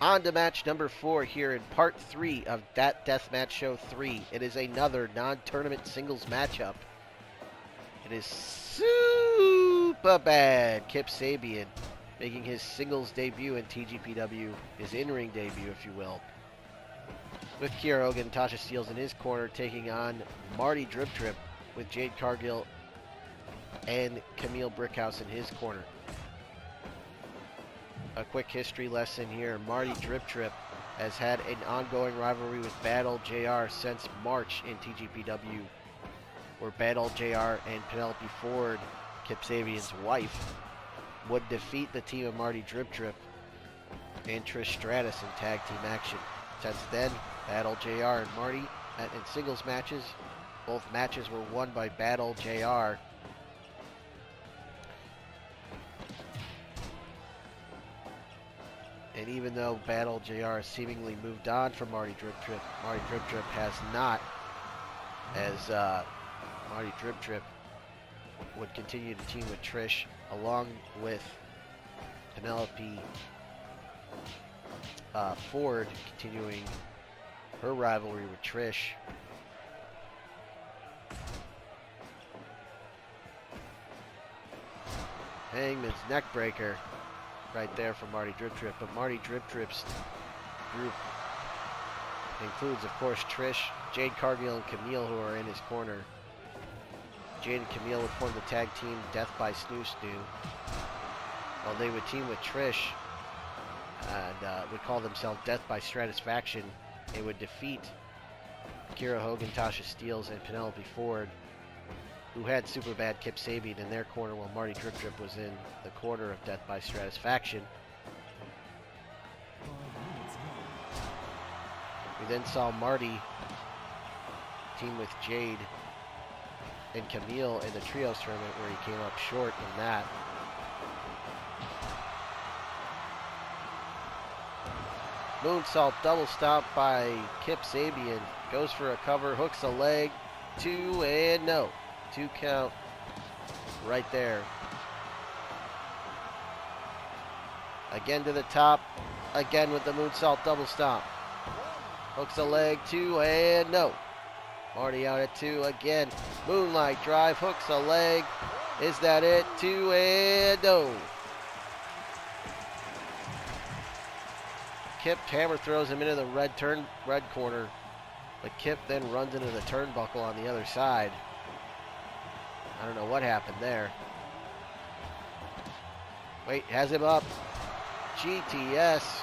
On to match number 4 here in part 3 of That Deathmatch Show 3. It is another non-tournament singles matchup. It is Superbad Kip Sabian making his singles debut in TGPW, his in-ring debut, if you will. With Kiera Hogan, Tasha Steelz in his corner, taking on Marty Drip Drip with Jade Cargill and Camille Brickhouse in his corner. A quick history lesson here. Marty Drip Drip has had an ongoing rivalry with Bad Ol' JR since March in TGPW, where Bad Ol' JR and Penelope Ford, Kip Sabian's wife, would defeat the team of Marty Drip Drip and Trish Stratus in tag team action. Since then, Bad Ol' JR and Marty met in singles matches. Both matches were won by Bad Ol' JR. And even though Bad Ol' JR has seemingly moved on from Marty Drip Drip has not, as Marty Drip Drip would continue to team with Trish, along with Penelope Ford, continuing her rivalry with Trish. Hangman's neckbreaker right there for Marty Drip Drip, but Marty Drip Drip's group includes, of course, Trish, Jade Cargill, and Camille, who are in his corner. Jade and Camille would form the tag team Death by Snu-Snu, while they would team with Trish and would call themselves Death by Stratisfaction. They would defeat Kiera Hogan, Tasha Steelz, and Penelope Ford, who had Superbad Kip Sabian in their corner, while Marty Drip Drip was in the corner of Death by Stratisfaction. We then saw Marty team with Jade and Camille in the Trios tournament, where he came up short in that. Moonsault double stomp by Kip Sabian. Goes for a cover, hooks a leg, 2 and no. 2 count right there. Again to the top. Again with the moonsault double stomp. Hooks a leg, 2 and no. Marty out at 2 again. Moonlight drive, hooks a leg. Is that it? 2 and no. Kip hammer throws him into the red corner, but Kip then runs into the turnbuckle on the other side. I don't know what happened there. Wait, has him up. GTS.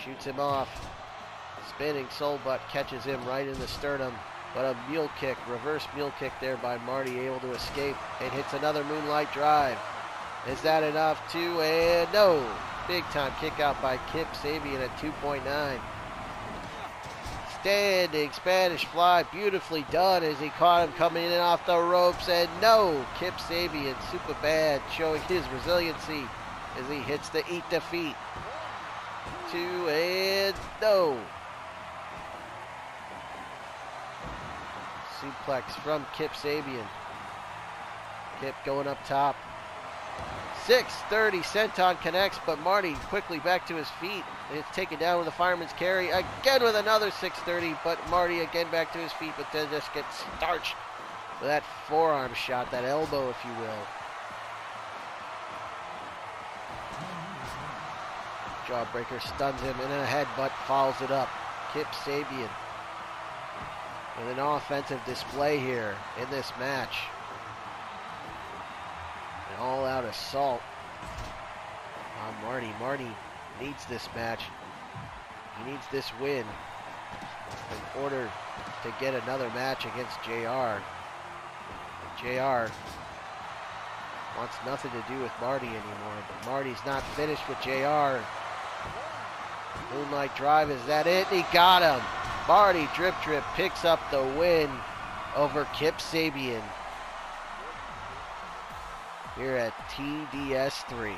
Shoots him off. Spinning soul butt catches him right in the sternum. But a mule kick, reverse mule kick there by Marty, able to escape and hits another moonlight drive. Is that enough? 2 and no. Big time kick out by Kip Sabian at 2.9. Standing Spanish fly, beautifully done as he caught him coming in off the ropes, and no! Kip Sabian, Superbad, showing his resiliency as he hits the eat defeat. 2 and no! Suplex from Kip Sabian. Kip going up top. 630 senton connects, but Marty quickly back to his feet. It's taken down with a fireman's carry. Again with another 630, but Marty again back to his feet, but then just gets starched with that forearm shot, that elbow, if you will. Jawbreaker stuns him, and then a headbutt follows it up. Kip Sabian with an offensive display here in this match. An all-out assault on Marty. Marty needs this match. He needs this win in order to get another match against JR. JR wants nothing to do with Marty anymore, but Marty's not finished with JR. Moonlight drive, is that it? He got him. Marty Drip Drip picks up the win over Kip Sabian here at TDS3.